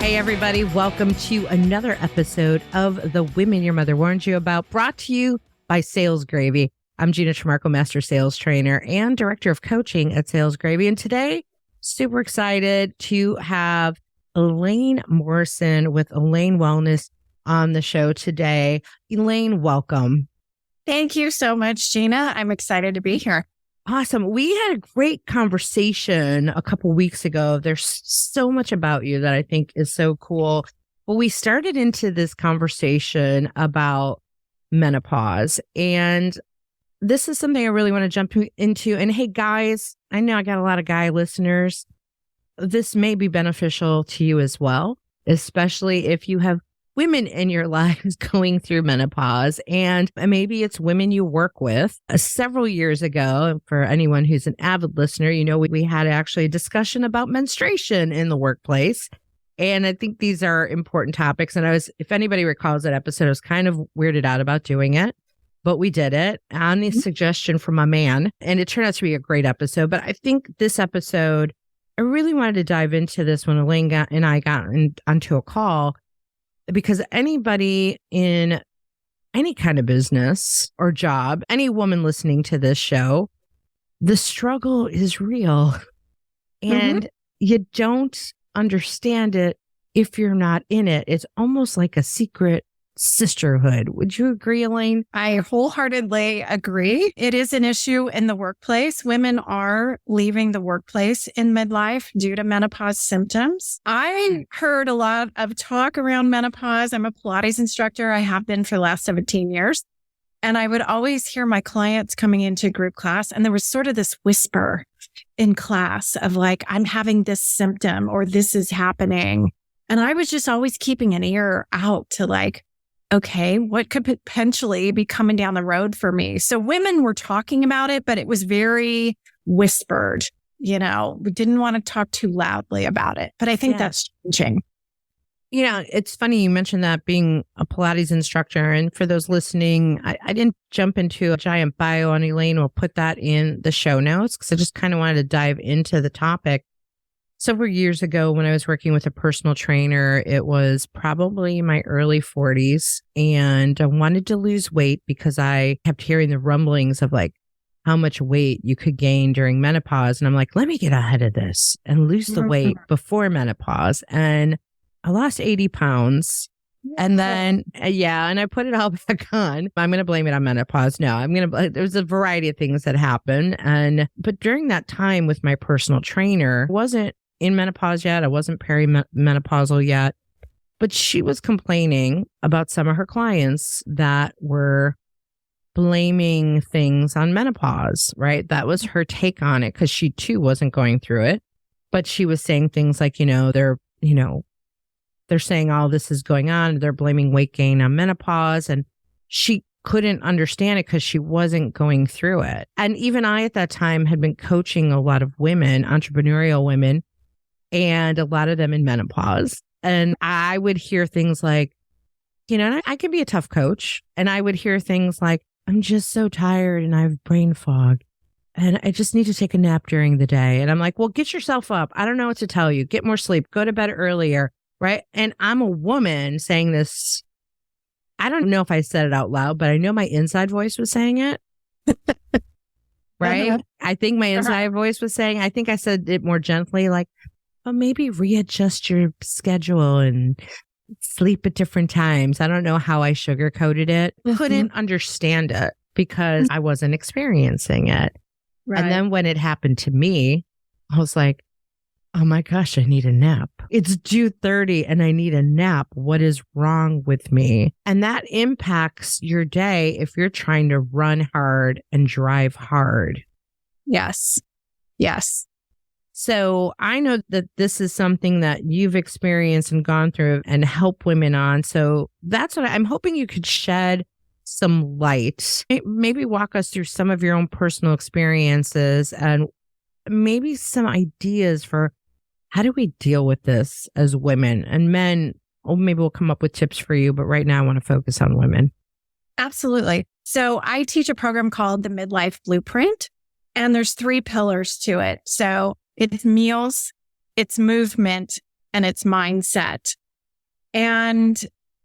Hey, everybody. Welcome to another episode of The Women Your Mother Warned You About, brought to you by Sales Gravy. I'm Gina Tramarco, Master Sales Trainer and Director of Coaching at Sales Gravy. And today, super excited to have Elaine Morrison with Elaine Wellness on the show today. Elaine, welcome. Thank you so much, Gina. I'm excited to be here. Awesome. We had a great conversation a couple weeks ago. There's so much about you that I think is so cool. Well, we started into this conversation about menopause, and this is something I really want to jump into. And hey, guys, I know I got a lot of guy listeners. This may be beneficial to you as well, especially if you have women in your lives going through menopause, and maybe it's women you work with. Several years ago, for anyone who's an avid listener, you know, we had actually a discussion about menstruation in the workplace. And I think these are important topics. And if anybody recalls that episode, I was kind of weirded out about doing it, but we did it on the suggestion from a man. And it turned out to be a great episode. But I think this episode, I really wanted to dive into this when Elaine and I got onto a call, because anybody in any kind of business or job, any woman listening to this show, the struggle is real. And you don't understand it if you're not in it. It's almost like a secret sisterhood. Would you agree, Elaine? I wholeheartedly agree. It is an issue in the workplace. Women are leaving the workplace in midlife due to menopause symptoms. I heard a lot of talk around menopause. I'm a Pilates instructor. I have been for the last 17 years. And I would always hear my clients coming into group class, and there was sort of this whisper in class of like, I'm having this symptom or this is happening. And I was just always keeping an ear out to like, okay, what could potentially be coming down the road for me? So women were talking about it, but it was very whispered. You know, we didn't want to talk too loudly about it, but I think that's changing. You know, it's funny you mentioned that, being a Pilates instructor. And for those listening, I didn't jump into a giant bio on Elaine. We'll put that in the show notes because I just kind of wanted to dive into the topic. Several years ago, when I was working with a personal trainer, it was probably my early 40s, and I wanted to lose weight because I kept hearing the rumblings of like how much weight you could gain during menopause. And I'm like, let me get ahead of this and lose the weight before menopause. And I lost 80 pounds. And then, and I put it all back on. I'm going to blame it on menopause. No, there's a variety of things that happen. But during that time with my personal trainer, I wasn't in menopause yet. I wasn't perimenopausal yet, but she was complaining about some of her clients that were blaming things on menopause, right? That was her take on it, because she too wasn't going through it. But she was saying things like, they're saying all this is going on. They're blaming weight gain on menopause. And she couldn't understand it because she wasn't going through it. And even I, at that time, had been coaching a lot of women, entrepreneurial women, and a lot of them in menopause. And I would hear things like, and I can be a tough coach. And I would hear things like, I'm just so tired and I have brain fog and I just need to take a nap during the day. And I'm like, well, get yourself up. I don't know what to tell you. Get more sleep. Go to bed earlier. Right. And I'm a woman saying this. I don't know if I said it out loud, but I know my inside voice was saying it. Right. I think my inside voice was saying, I think I said it more gently, like, well, maybe readjust your schedule and sleep at different times. I don't know how I sugarcoated it. Couldn't understand it because I wasn't experiencing it. Right. And then when it happened to me, I was like, oh my gosh, I need a nap. It's 2:30 and I need a nap. What is wrong with me? And that impacts your day if you're trying to run hard and drive hard. Yes. Yes. So I know that this is something that you've experienced and gone through and help women on. So that's what I'm hoping you could shed some light. Maybe walk us through some of your own personal experiences and maybe some ideas for how do we deal with this as women and men. Oh, maybe we'll come up with tips for you, but right now I want to focus on women. Absolutely. So I teach a program called the Midlife Blueprint, and there's 3 pillars to it. So it's meals, it's movement, and it's mindset. And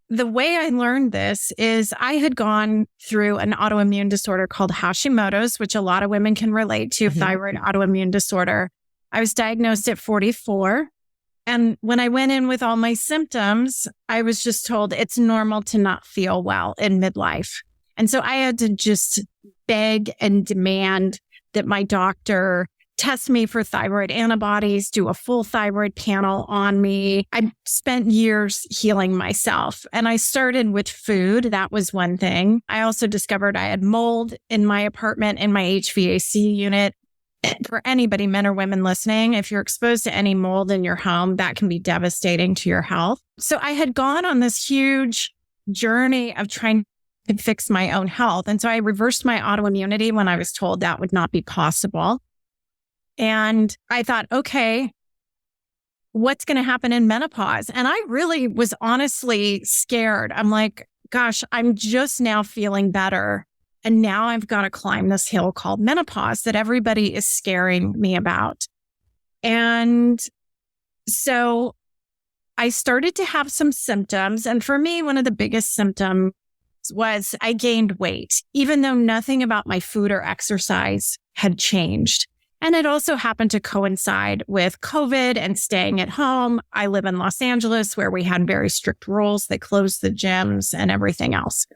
the way I learned this is I had gone through an autoimmune disorder called Hashimoto's, which a lot of women can relate to, thyroid autoimmune disorder. I was diagnosed at 44. And when I went in with all my symptoms, I was just told it's normal to not feel well in midlife. And so I had to just beg and demand that my doctor test me for thyroid antibodies, do a full thyroid panel on me. I spent years healing myself, and I started with food. That was one thing. I also discovered I had mold in my apartment, in my HVAC unit. For anybody, men or women listening, if you're exposed to any mold in your home, that can be devastating to your health. So I had gone on this huge journey of trying to fix my own health. And so I reversed my autoimmunity when I was told that would not be possible. And I thought, okay, what's going to happen in menopause? And I really was honestly scared. I'm like, gosh, I'm just now feeling better. And now I've got to climb this hill called menopause that everybody is scaring me about. And so I started to have some symptoms. And for me, one of the biggest symptoms was I gained weight, even though nothing about my food or exercise had changed. And it also happened to coincide with COVID and staying at home. I live in Los Angeles, where we had very strict rules that closed the gyms and everything else.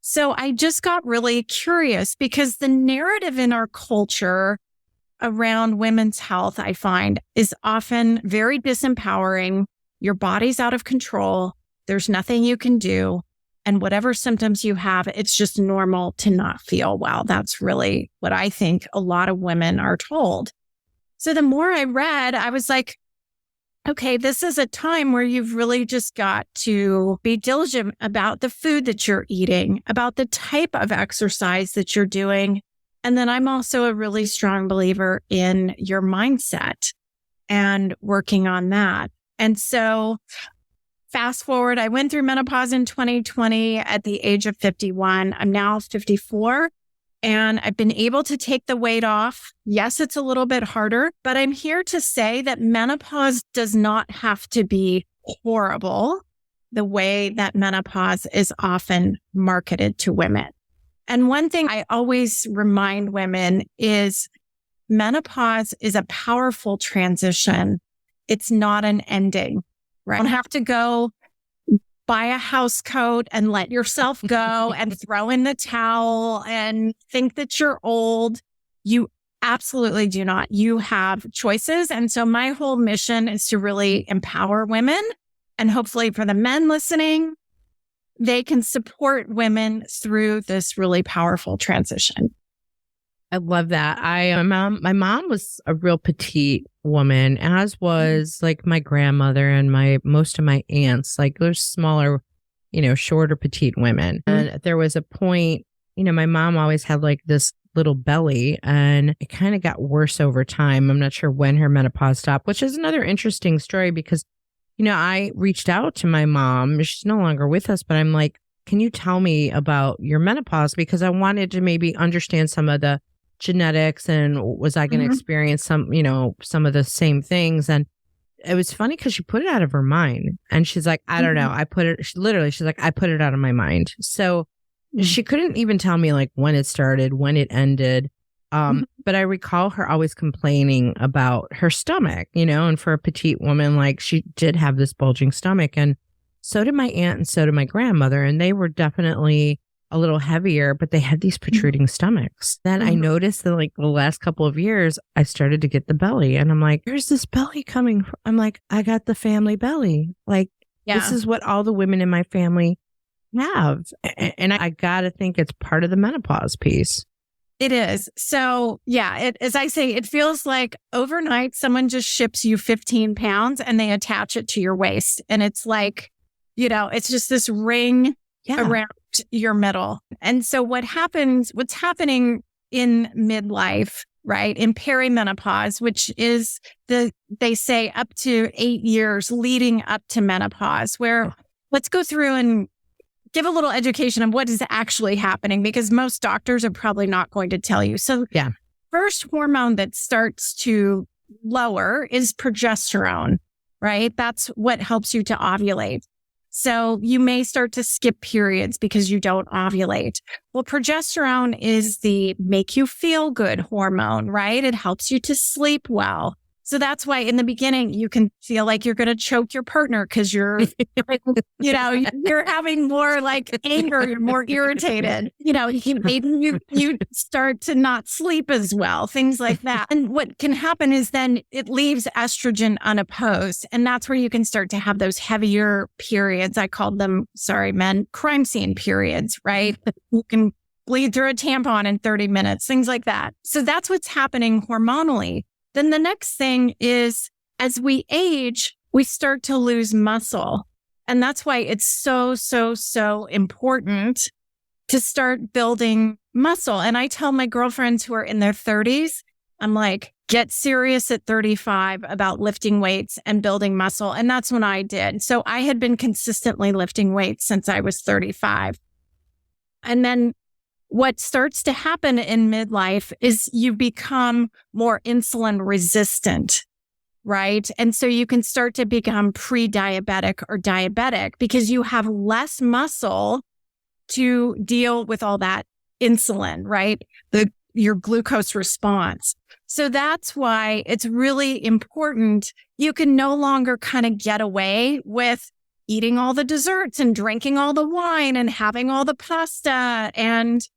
So I just got really curious because the narrative in our culture around women's health, I find, is often very disempowering. Your body's out of control. There's nothing you can do. And whatever symptoms you have, it's just normal to not feel well. That's really what I think a lot of women are told. So the more I read, I was like, okay, this is a time where you've really just got to be diligent about the food that you're eating, about the type of exercise that you're doing. And then I'm also a really strong believer in your mindset and working on that. And so fast forward, I went through menopause in 2020 at the age of 51. I'm now 54. And I've been able to take the weight off. Yes, it's a little bit harder, but I'm here to say that menopause does not have to be horrible the way that menopause is often marketed to women. And one thing I always remind women is menopause is a powerful transition. It's not an ending, right? You don't have to go buy a house coat and let yourself go and throw in the towel and think that you're old. You absolutely do not. You have choices. And so my whole mission is to really empower women. And hopefully for the men listening, they can support women through this really powerful transition. I love that. My mom was a real petite woman, as was like my grandmother and most of my aunts. Like there's smaller, shorter, petite women. And there was a point, my mom always had like this little belly, and it kind of got worse over time. I'm not sure when her menopause stopped, which is another interesting story because, I reached out to my mom. She's no longer with us, but I'm like, can you tell me about your menopause? Because I wanted to maybe understand some of the genetics and was I going to experience some of the same things. And it was funny because she put it out of her mind, and she's like, I don't know. She's like, I put it out of my mind. So she couldn't even tell me like when it started, when it ended. But I recall her always complaining about her stomach, and for a petite woman, like she did have this bulging stomach, and so did my aunt and so did my grandmother. And they were definitely a little heavier, but they had these protruding stomachs. Then I noticed that like the last couple of years, I started to get the belly, and I'm like, where's this belly coming from? I'm like, I got the family belly. Like, this is what all the women in my family have. And I got to think it's part of the menopause piece. It is. So as I say, it feels like overnight, someone just ships you 15 pounds and they attach it to your waist. And it's like, it's just this ring around your middle. And so what's happening in midlife, right? In perimenopause, which is they say up to 8 years leading up to menopause, where let's go through and give a little education on what is actually happening, because most doctors are probably not going to tell you. So first hormone that starts to lower is progesterone. right? That's what helps you to ovulate. So you may start to skip periods because you don't ovulate. Well, progesterone is the make you feel good hormone, right? It helps you to sleep well. So that's why in the beginning, you can feel like you're going to choke your partner because you're having more like anger, you're more irritated. Maybe you start to not sleep as well, things like that. And what can happen is then it leaves estrogen unopposed. And that's where you can start to have those heavier periods. I called them, men, crime scene periods, right? You can bleed through a tampon in 30 minutes, things like that. So that's what's happening hormonally. Then the next thing is, as we age, we start to lose muscle. And that's why it's so, so, so important to start building muscle. And I tell my girlfriends who are in their 30s, I'm like, get serious at 35 about lifting weights and building muscle. And that's when I did. So I had been consistently lifting weights since I was 35. And then what starts to happen in midlife is you become more insulin resistant, right? And so you can start to become pre-diabetic or diabetic because you have less muscle to deal with all that insulin, right? Your glucose response. So that's why it's really important. You can no longer kind of get away with eating all the desserts and drinking all the wine and having all the pasta and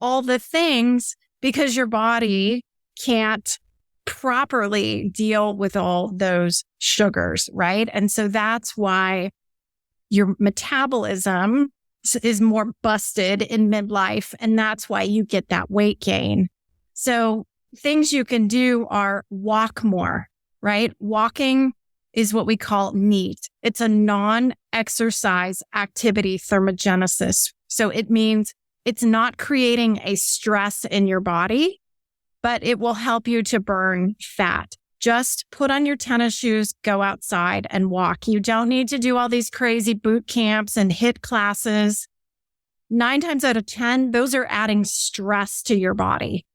all the things because your body can't properly deal with all those sugars, right? And so that's why your metabolism is more busted in midlife. And that's why you get that weight gain. So things you can do are walk more, right? Walking is what we call NEAT. It's a non-exercise activity thermogenesis. So it means it's not creating a stress in your body, but it will help you to burn fat. Just put on your tennis shoes, go outside and walk. You don't need to do all these crazy boot camps and HIIT classes. 9 times out of 10, those are adding stress to your body.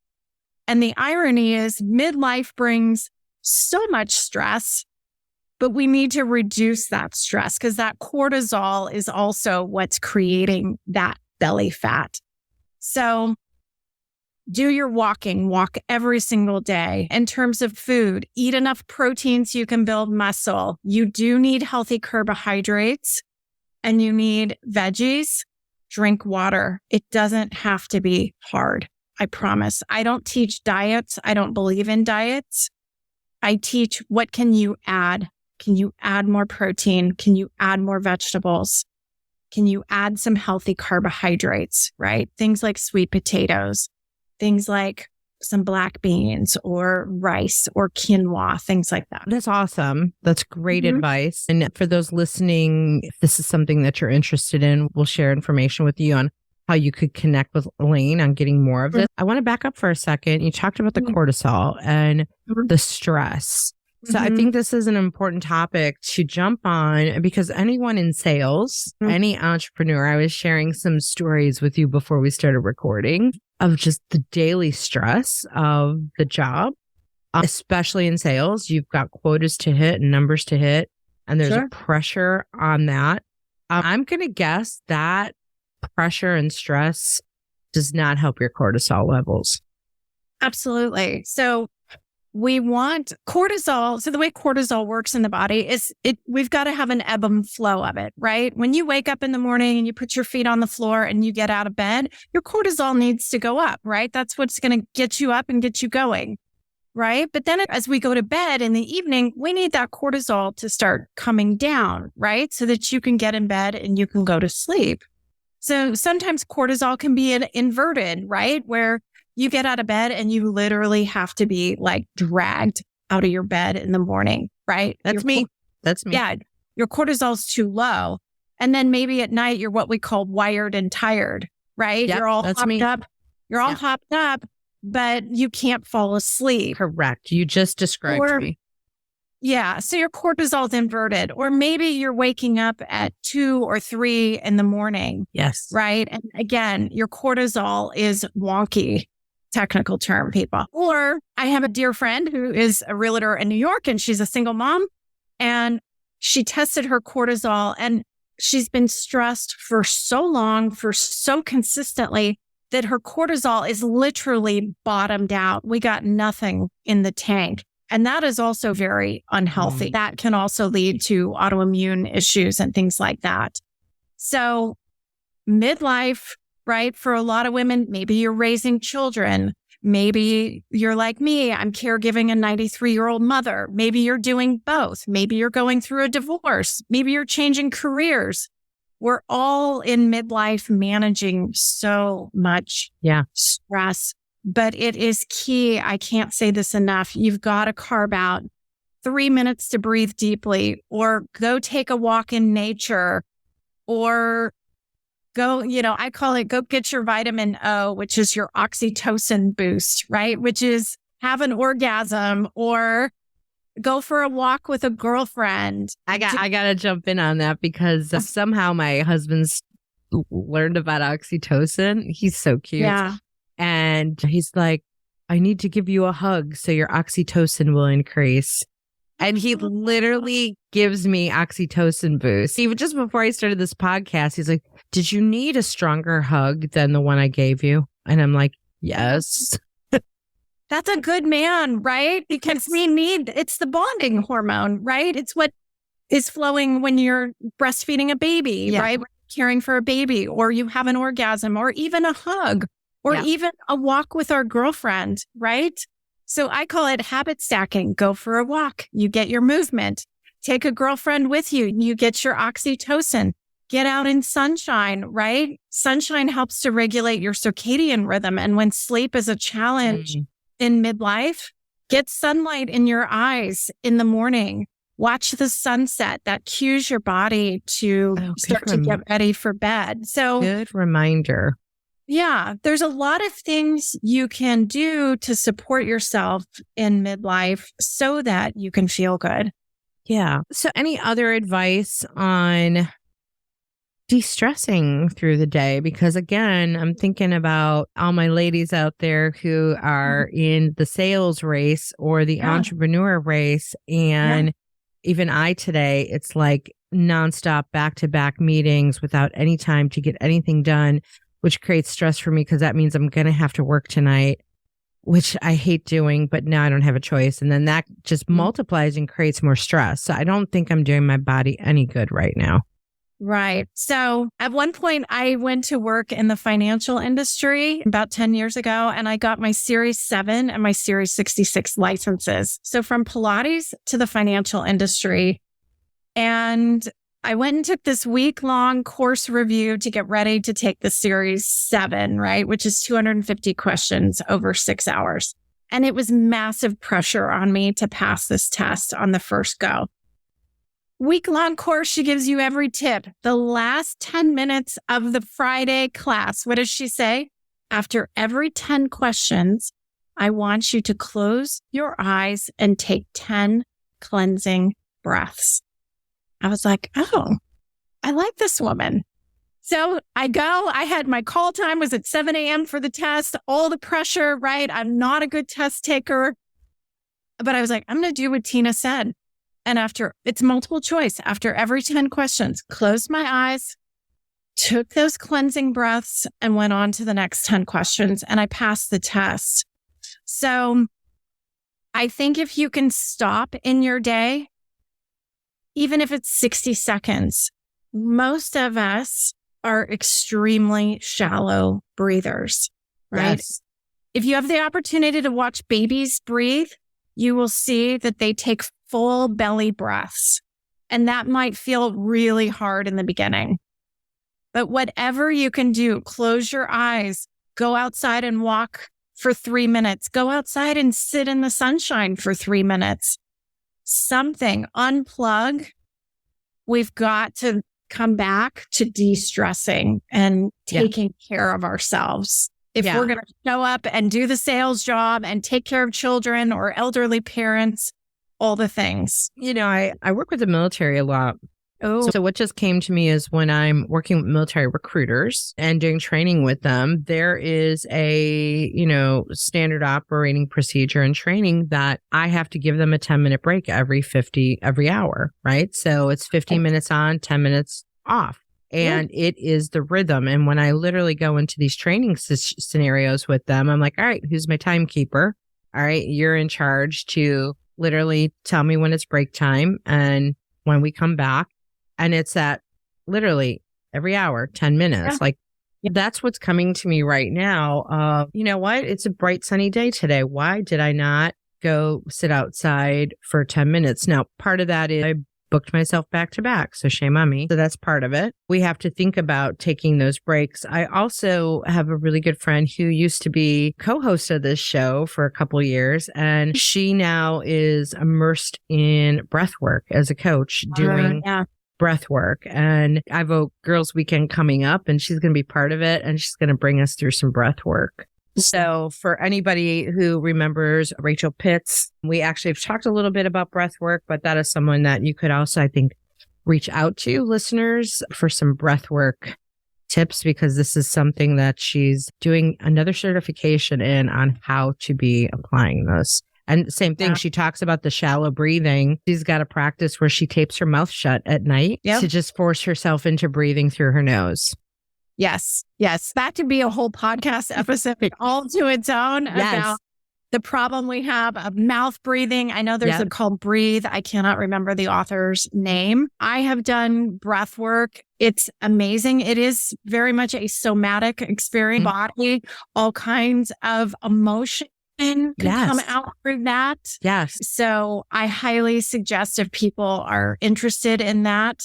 And the irony is midlife brings so much stress, but we need to reduce that stress because that cortisol is also what's creating that belly fat. So do your walking, walk every single day. In terms of food, eat enough protein so you can build muscle. You do need healthy carbohydrates and you need veggies. Drink water. It doesn't have to be hard. I promise. I don't teach diets. I don't believe in diets. I teach what can you add? Can you add more protein? Can you add more vegetables? Can you add some healthy carbohydrates, right? Things like sweet potatoes, things like some black beans or rice or quinoa, things like that. That's awesome. That's great advice. And for those listening, if this is something that you're interested in, we'll share information with you on how you could connect with Elaine on getting more of this. I want to back up for a second. You talked about the cortisol and the stress. So I think this is an important topic to jump on because anyone in sales, any entrepreneur, I was sharing some stories with you before we started recording of just the daily stress of the job, especially in sales. You've got quotas to hit and numbers to hit, and there's a pressure on that. I'm going to guess that pressure and stress does not help your cortisol levels. Absolutely. So we want cortisol. So the way cortisol works in the body is we've got to have an ebb and flow of it, right? When you wake up in the morning and you put your feet on the floor and you get out of bed, your cortisol needs to go up, right? That's what's going to get you up and get you going, right? But then as we go to bed in the evening, we need that cortisol to start coming down, right? So that you can get in bed and you can go to sleep. So sometimes cortisol can be inverted, right? Where you get out of bed and you literally have to be like dragged out of your bed in the morning, right? That's me. That's me. Yeah. Your cortisol's too low. And then maybe at night, you're what we call wired and tired, right? Yep, you're all that's hopped me. up. You're all hopped up, but you can't fall asleep. Correct. You just described me. Yeah. So your cortisol's inverted, or maybe you're waking up at 2 or 3 in the morning. Yes. Right. And again, your cortisol is wonky. Technical term, people. Or I have a dear friend who is a realtor in New York and she's a single mom. And she tested her cortisol, and she's been stressed for so long, for so consistently, that her cortisol is literally bottomed out. We got nothing in the tank. And that is also very unhealthy. That can also lead to autoimmune issues and things like that. So midlife, right? For a lot of women, maybe you're raising children. Maybe you're like me. I'm caregiving a 93-year-old mother. Maybe you're doing both. Maybe you're going through a divorce. Maybe you're changing careers. We're all in midlife managing so much stress, but it is key. I can't say this enough. You've got to carve out 3 minutes to breathe deeply, or go take a walk in nature, or go, I call it go get your vitamin O, which is your oxytocin boost, right? Which is have an orgasm, or go for a walk with a girlfriend. I got to jump in on that because somehow my husband's learned about oxytocin. He's so cute. Yeah. And he's like, I need to give you a hug so your oxytocin will increase. And he literally gives me oxytocin boost. Even just before I started this podcast, he's like, did you need a stronger hug than the one I gave you? And I'm like, yes. That's a good man, right? Because it's the bonding hormone, right? It's what is flowing when you're breastfeeding a baby, right? When you're caring for a baby, or you have an orgasm, or even a hug, or even a walk with our girlfriend, right? So I call it habit stacking. Go for a walk. You get your movement. Take a girlfriend with you. You get your oxytocin. Get out in sunshine, right? Sunshine helps to regulate your circadian rhythm. And when sleep is a challenge in midlife, get sunlight in your eyes in the morning. Watch the sunset. That cues your body to start to get ready for bed. So good reminder. Yeah, there's a lot of things you can do to support yourself in midlife so that you can feel good. Yeah. So any other advice on de-stressing through the day? Because again, I'm thinking about all my ladies out there who are in the sales race or the entrepreneur race. And even I today, it's like nonstop back-to-back meetings without any time to get anything done, which creates stress for me because that means I'm going to have to work tonight, which I hate doing, but now I don't have a choice. And then that just multiplies and creates more stress. So I don't think I'm doing my body any good right now. Right. So at one point, I went to work in the financial industry about 10 years ago, and I got my Series 7 and my Series 66 licenses. So from Pilates to the financial industry. And I went and took this week-long course review to get ready to take the Series 7, right? Which is 250 questions over 6 hours. And it was massive pressure on me to pass this test on the first go. Week-long course, she gives you every tip. The last 10 minutes of the Friday class, what does she say? After every 10 questions, I want you to close your eyes and take 10 cleansing breaths. I was like, oh, I like this woman. So I had my call time was at 7 a.m. for the test, all the pressure, right? I'm not a good test taker, but I was like, I'm going to do what Tina said. And it's multiple choice. After every 10 questions, closed my eyes, took those cleansing breaths, and went on to the next 10 questions. And I passed the test. So I think if you can stop in your day, even if it's 60 seconds, most of us are extremely shallow breathers, right? Yes. If you have the opportunity to watch babies breathe, you will see that they take full belly breaths. And that might feel really hard in the beginning. But whatever you can do, close your eyes, go outside and walk for 3 minutes, go outside and sit in the sunshine for 3 minutes. Something, unplug. We've got to come back to de-stressing and taking care of ourselves. If we're going to show up and do the sales job and take care of children or elderly parents, all the things. You know, I work with the military a lot. Oh, So what just came to me is when I'm working with military recruiters and doing training with them, there is a, standard operating procedure and training that I have to give them a 10-minute break every hour, right? So it's 15 minutes on, 10 minutes off. And it is the rhythm. And when I literally go into these training scenarios with them, I'm like, all right, who's my timekeeper? All right, you're in charge to literally tell me when it's break time and when we come back. And it's at literally every hour, 10 minutes. That's what's coming to me right now. You know what? It's a bright, sunny day today. Why did I not go sit outside for 10 minutes? Now, part of that is I booked myself back to back. So shame on me. So that's part of it. We have to think about taking those breaks. I also have a really good friend who used to be co-host of this show for a couple of years. And she now is immersed in breath work as a coach doing breath work. And I have a girls' weekend coming up and she's going to be part of it. And she's going to bring us through some breath work. So for anybody who remembers Rachel Pitts, we actually have talked a little bit about breath work, but that is someone that you could also, I think, reach out to, listeners, for some breath work tips, because this is something that she's doing another certification in on how to be applying this. And same thing, she talks about the shallow breathing. She's got a practice where she tapes her mouth shut at night to just force herself into breathing through her nose. Yes. That could be a whole podcast episode all to its own about the problem we have of mouth breathing. I know there's a called Breathe. I cannot remember the author's name. I have done breath work. It's amazing. It is very much a somatic experience. Body, all kinds of emotion can come out through that. Yes. So I highly suggest if people are interested in that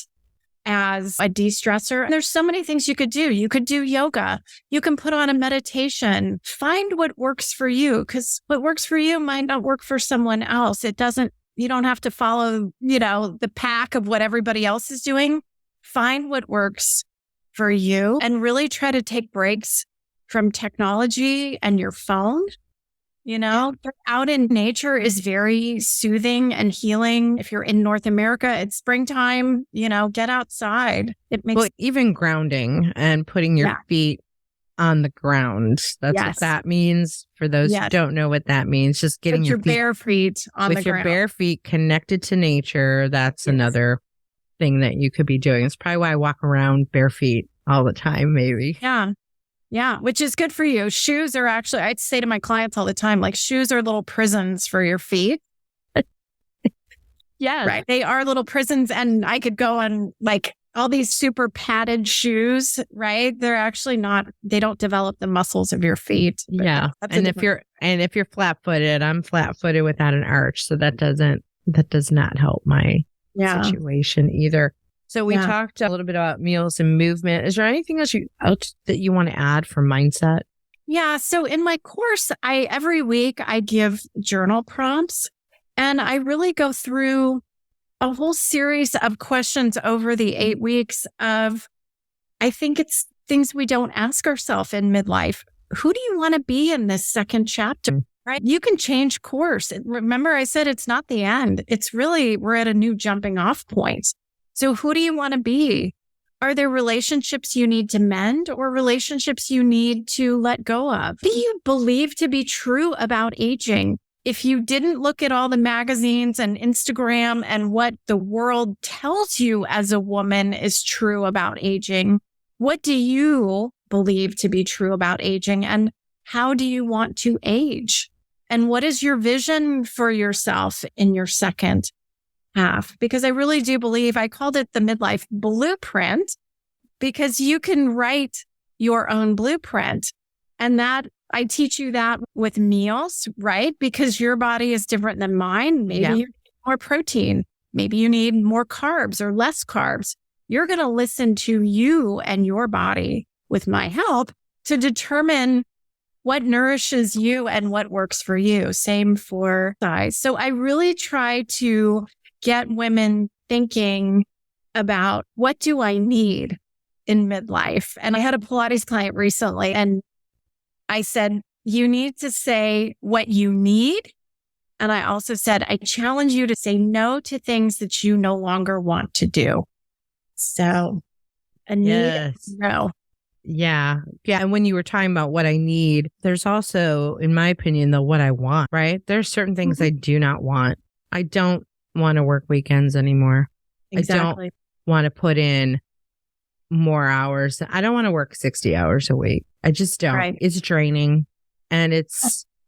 as a de-stressor. There's so many things you could do. You could do yoga. You can put on a meditation. Find what works for you, because what works for you might not work for someone else. You don't have to follow, the pack of what everybody else is doing. Find what works for you and really try to take breaks from technology and your phone. Out in nature is very soothing and healing. If you're in North America, it's springtime, get outside. It makes even grounding and putting your feet on the ground. That's what that means. For those who don't know what that means, just getting your bare feet on the ground. With your bare feet connected to nature. That's another thing that you could be doing. It's probably why I walk around bare feet all the time, maybe. Yeah, which is good for you. Shoes are actually, I'd say to my clients all the time, shoes are little prisons for your feet. Right. They are little prisons. And I could go on all these super padded shoes, right? They're actually not, they don't develop the muscles of your feet. Yeah. And if you're flat footed, I'm flat footed without an arch. So that does not help my situation either. So we talked a little bit about meals and movement. Is there anything else that you want to add for mindset? Yeah. So in my course, every week I give journal prompts, and I really go through a whole series of questions over the 8 weeks of, I think it's things we don't ask ourselves in midlife. Who do you want to be in this second chapter? Right? You can change course. Remember, I said it's not the end. It's really, we're at a new jumping off point. So who do you want to be? Are there relationships you need to mend or relationships you need to let go of? What do you believe to be true about aging? If you didn't look at all the magazines and Instagram and what the world tells you as a woman is true about aging, what do you believe to be true about aging? And how do you want to age? And what is your vision for yourself in your second half? Because I really do believe, I called it the Midlife Blueprint, because you can write your own blueprint. And that I teach you that with meals, right? Because your body is different than mine. Maybe you need more protein. Maybe you need more carbs or less carbs. You're going to listen to you and your body with my help to determine what nourishes you and what works for you. Same for size. So I really try to get women thinking about, what do I need in midlife? And I had a Pilates client recently, and I said, you need to say what you need. And I also said, I challenge you to say no to things that you no longer want to do. So a need, Yes. no. Yeah. Yeah. And when you were talking about what I need, there's also, in my opinion, though, what I want, right? There's certain things I do not want. I don't want to work weekends anymore. Exactly. I don't want to put in more hours. I don't want to work 60 hours a week. I just don't. Right. It's draining and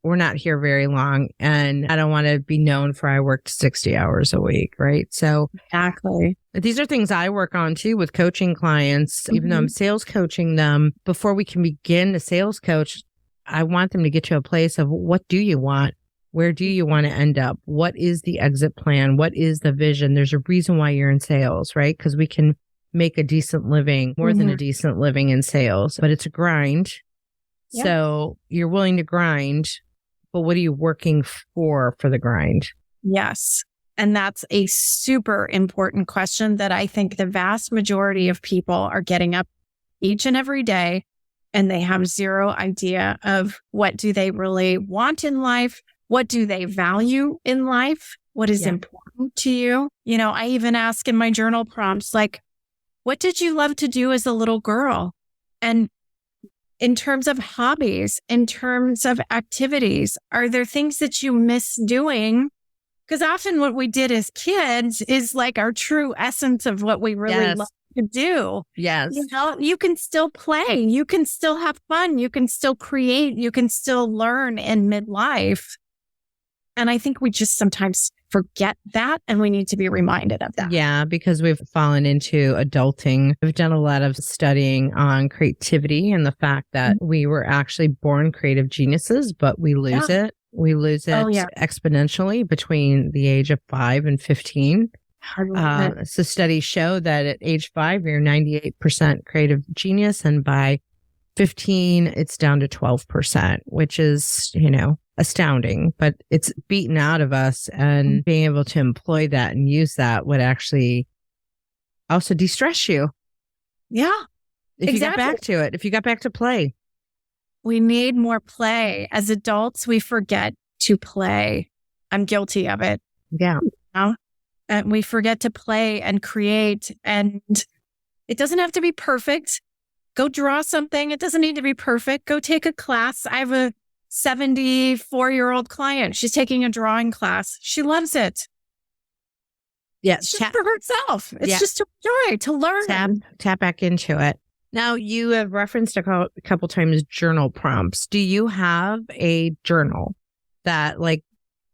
we're not here very long. And I don't want to be known for I worked 60 hours a week. Right. So Exactly. these are things I work on too with coaching clients, even though I'm sales coaching them. Before we can begin to sales coach, I want them to get to a place of what do you want? Where do you want to end up? What is the exit plan? What is the vision? There's a reason why you're in sales, right? Because we can make a decent living, more than a decent living in sales, but it's a grind. Yeah. So you're willing to grind, but what are you working for the grind? Yes. And that's a super important question that I think the vast majority of people are getting up each and every day, and they have zero idea of what do they really want in life? What do they value in life? What is important to you? You know, I even ask in my journal prompts, like, what did you love to do as a little girl? And in terms of hobbies, in terms of activities, are there things that you miss doing? Because often what we did as kids is like our true essence of what we really love to do. Yes. You know, you can still play, you can still have fun, you can still create, you can still learn in midlife. And I think we just sometimes forget that, and we need to be reminded of that. Yeah, because we've fallen into adulting. We've done a lot of studying on creativity and the fact that we were actually born creative geniuses, but we lose it. We lose it exponentially between the age of 5 and 15. So studies show that at age 5, you're 98% creative genius. And by 15, it's down to 12%, which is, you know, astounding, but it's beaten out of us, and being able to employ that and use that would actually also de-stress you. Yeah. If you got back to it, if you got back to play. We need more play. As adults, we forget to play. I'm guilty of it. Yeah. You know? And we forget to play and create, and it doesn't have to be perfect. Go draw something. It doesn't need to be perfect. Go take a class. I have a 74-year-old client. She's taking a drawing class. She loves it. Yeah. It's just for herself. It's just to enjoy, to learn. Tap back into it. Now, you have referenced a couple times journal prompts. Do you have a journal that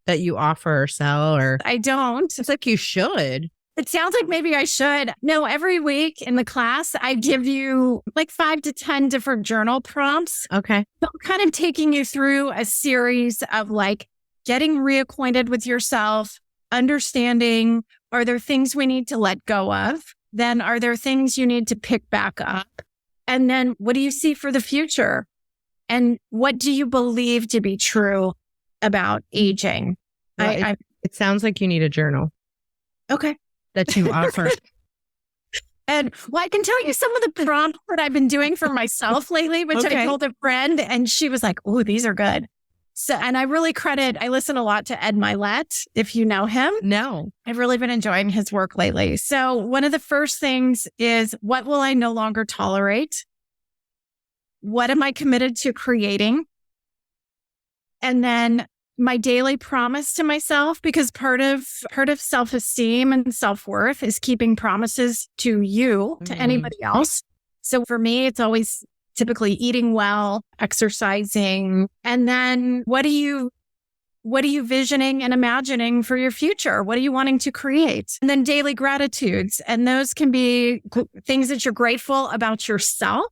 you offer or sell? Or I don't. It's like you should. It sounds like maybe I should. No, every week in the class, I give you like 5 to 10 different journal prompts. Okay. So kind of taking you through a series of like getting reacquainted with yourself, understanding, are there things we need to let go of? Then are there things you need to pick back up? And then what do you see for the future? And what do you believe to be true about aging? Well, it sounds like you need a journal. Okay. That you offer. And I can tell you some of the prompts that I've been doing for myself lately, which I told a friend, and she was like, "Oh, these are good." So, and I listen a lot to Ed Milet, if you know him. No. I've really been enjoying his work lately. So one of the first things is, what will I no longer tolerate? What am I committed to creating? And then my daily promise to myself, because part of self-esteem and self-worth is keeping promises to you, to anybody else. So for me, it's always typically eating well, exercising. And then what are you visioning and imagining for your future? What are you wanting to create? And then daily gratitudes. And those can be things that you're grateful about yourself.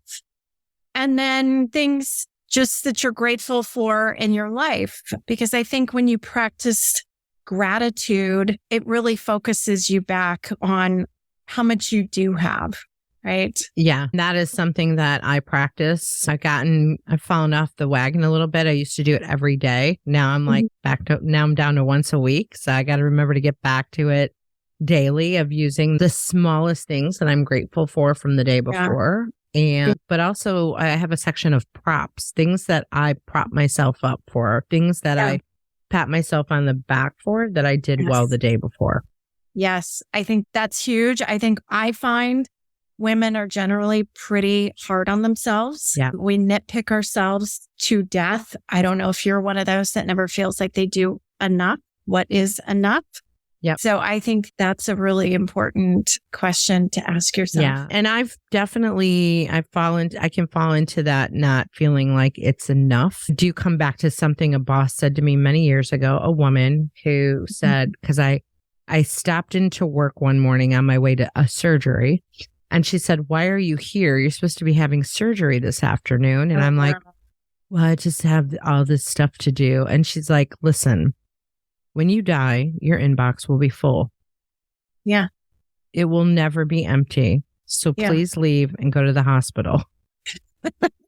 And then things just that you're grateful for in your life. Because I think when you practice gratitude, it really focuses you back on how much you do have, right? Yeah, that is something that I practice. I've fallen off the wagon a little bit. I used to do it every day. Now I'm now I'm down to once a week. So I got to remember to get back to it daily, of using the smallest things that I'm grateful for from the day before. But also I have a section of props, things that I prop myself up for, things that I pat myself on the back for that I did well the day before. Yes. I think that's huge. I find women are generally pretty hard on themselves. Yeah. We nitpick ourselves to death. I don't know if you're one of those that never feels like they do enough. What is enough? Yep. So I think that's a really important question to ask yourself. Yeah. And I can fall into that not feeling like it's enough. Do you come back to something a boss said to me many years ago, a woman who said, because I stopped into work one morning on my way to a surgery. And she said, "Why are you here? You're supposed to be having surgery this afternoon." And I'm like, "Well, I just have all this stuff to do." And she's like, "Listen, when you die, your inbox will be full. Yeah. It will never be empty. So please leave and go to the hospital."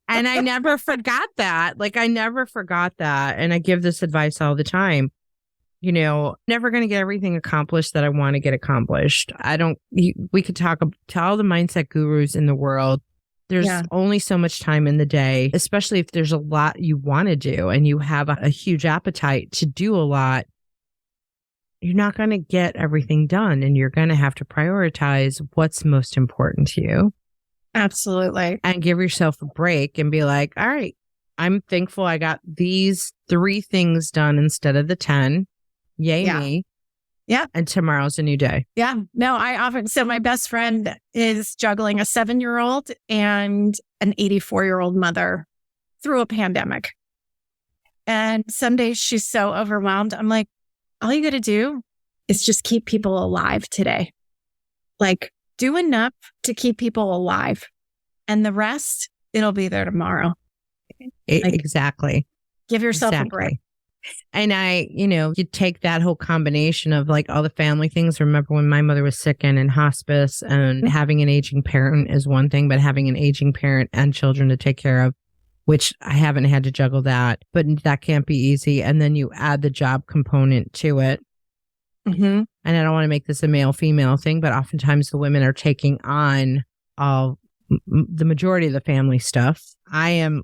And I never forgot that. I never forgot that. And I give this advice all the time. Never going to get everything accomplished that I want to get accomplished. We could talk to all the mindset gurus in the world. There's only so much time in the day, especially if there's a lot you want to do and you have a huge appetite to do a lot. You're not going to get everything done, and you're going to have to prioritize what's most important to you. Absolutely. And give yourself a break and be like, all right, I'm thankful I got these 3 things done instead of the 10. Yay me. Yeah. And tomorrow's a new day. Yeah. No, so my best friend is juggling a 7-year-old and an 84-year-old mother through a pandemic. And some days she's so overwhelmed. I'm like, all you got to do is just keep people alive today. Do enough to keep people alive, and the rest, it'll be there tomorrow. Exactly. Give yourself a break. And you take that whole combination of all the family things. Remember when my mother was sick and in hospice, and having an aging parent is one thing, but having an aging parent and children to take care of, which I haven't had to juggle that, but that can't be easy. And then you add the job component to it. Mm-hmm. And I don't want to make this a male-female thing, but oftentimes the women are taking on the majority of the family stuff. I am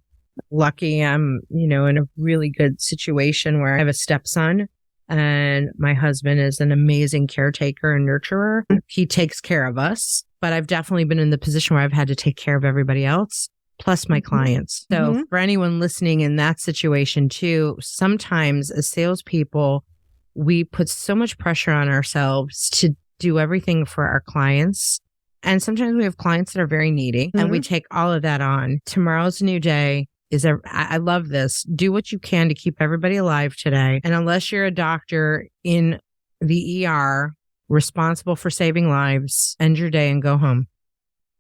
lucky. I'm, in a really good situation where I have a stepson, and my husband is an amazing caretaker and nurturer. He takes care of us, but I've definitely been in the position where I've had to take care of everybody else, plus my clients. So for anyone listening in that situation too, sometimes as salespeople, we put so much pressure on ourselves to do everything for our clients. And sometimes we have clients that are very needy, and we take all of that on. Tomorrow's a new day. I love this. Do what you can to keep everybody alive today. And unless you're a doctor in the ER responsible for saving lives, end your day and go home.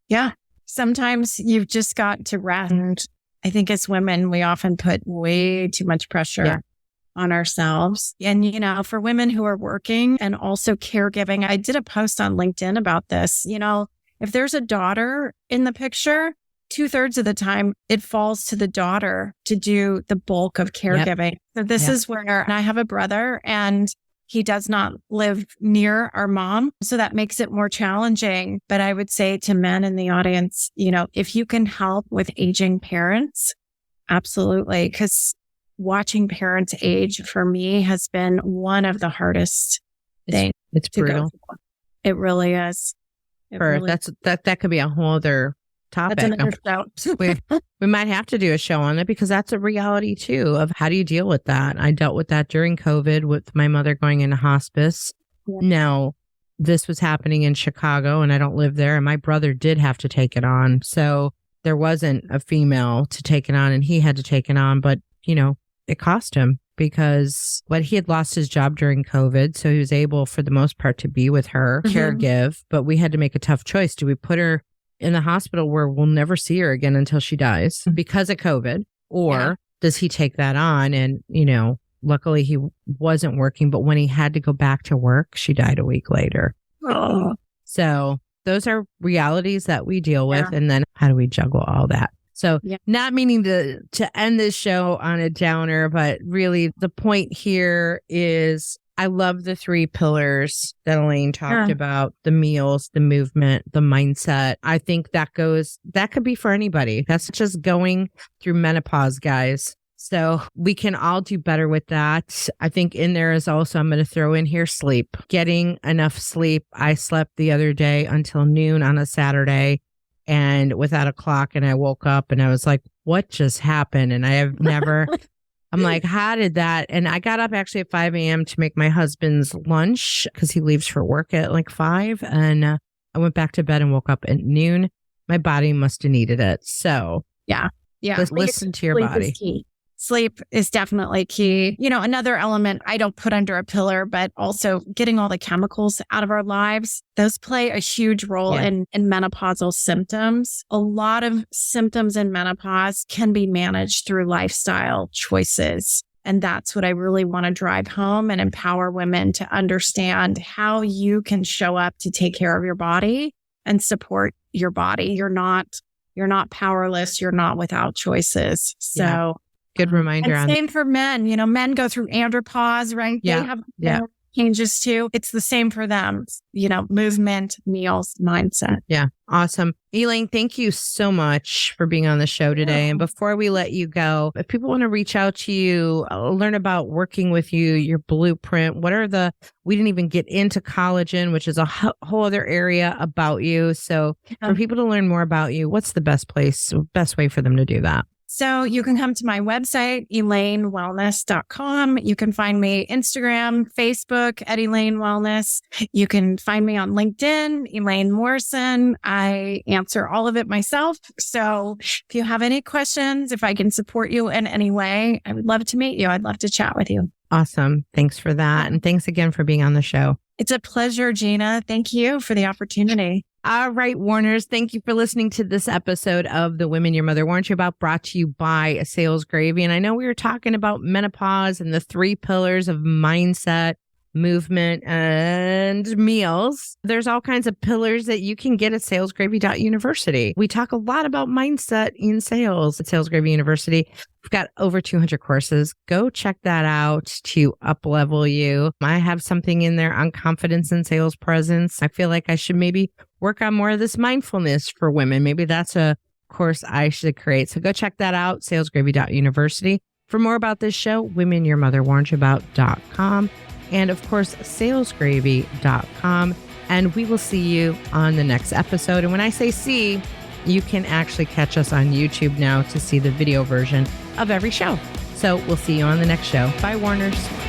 Yeah. Sometimes you've just got to rest. I think as women, we often put way too much pressure on ourselves. And, for women who are working and also caregiving, I did a post on LinkedIn about this. If there's a daughter in the picture, 2/3 of the time it falls to the daughter to do the bulk of caregiving. So this is where I have a brother, and he does not live near our mom. So that makes it more challenging. But I would say to men in the audience, if you can help with aging parents, absolutely. Because watching parents age for me has been one of the hardest things. It's brutal. It really is. That could be a whole other topic. That's another show. we might have to do a show on it, because that's a reality too of how do you deal with that. I dealt with that during COVID with my mother going into hospice. Yeah. Now, this was happening in Chicago, and I don't live there, and my brother did have to take it on. So there wasn't a female to take it on, and he had to take it on, but it cost him, because he had lost his job during COVID. So he was able, for the most part, to be with her, caregive, but we had to make a tough choice. Do we put her in the hospital where we'll never see her again until she dies because of COVID? Or does he take that on? And, luckily he wasn't working, but when he had to go back to work, she died a week later. Oh. So those are realities that we deal with. And then how do we juggle all that? So not meaning to end this show on a downer, but really the point here is I love the 3 pillars that Elaine talked about: the meals, the movement, the mindset. I think that could be for anybody. That's just going through menopause, guys. So we can all do better with that. I think in there is also, I'm going to throw in here, sleep. Getting enough sleep. I slept the other day until noon on a Saturday and without a clock. And I woke up and I was like, what just happened? And I have never, I'm like, how did that? And I got up actually at 5 a.m. to make my husband's lunch because he leaves for work at like 5. And I went back to bed and woke up at noon. My body must have needed it. So yeah. Listen to your body. Sleep is definitely key. Another element I don't put under a pillar, but also getting all the chemicals out of our lives. Those play a huge role in menopausal symptoms. A lot of symptoms in menopause can be managed through lifestyle choices. And that's what I really want to drive home and empower women to understand how you can show up to take care of your body and support your body. You're not powerless. You're not without choices. So good reminder. And same for men. Men go through andropause, right? Yeah. They have changes too. It's the same for them. Movement, meals, mindset. Yeah. Awesome. Elaine, thank you so much for being on the show today. And before we let you go, if people want to reach out to you, learn about working with you, your blueprint, we didn't even get into collagen, which is a whole other area about you. So for people to learn more about you, what's the best way for them to do that? So you can come to my website, ElaineWellness.com. You can find me Instagram, Facebook at Elaine Wellness. You can find me on LinkedIn, Elaine Morrison. I answer all of it myself. So if you have any questions, if I can support you in any way, I would love to meet you. I'd love to chat with you. Awesome. Thanks for that. And thanks again for being on the show. It's a pleasure, Gina. Thank you for the opportunity. All right, Warners, thank you for listening to this episode of The Women Your Mother Warned You About, brought to you by Sales Gravy. And I know we were talking about menopause and the 3 pillars of mindset, movement, and meals. There's all kinds of pillars that you can get at salesgravy.university. We talk a lot about mindset in sales at Sales Gravy University. We've got over 200 courses. Go check that out to up-level you. I have something in there on confidence and sales presence. I feel like I should maybe work on more of this mindfulness for women. Maybe that's a course I should create. So go check that out, salesgravy.university. For more about this show, womenyourmotherwarnedyouabout.com. And of course, salesgravy.com. And we will see you on the next episode. And when I say see, you can actually catch us on YouTube now to see the video version of every show. So we'll see you on the next show. Bye, Warners.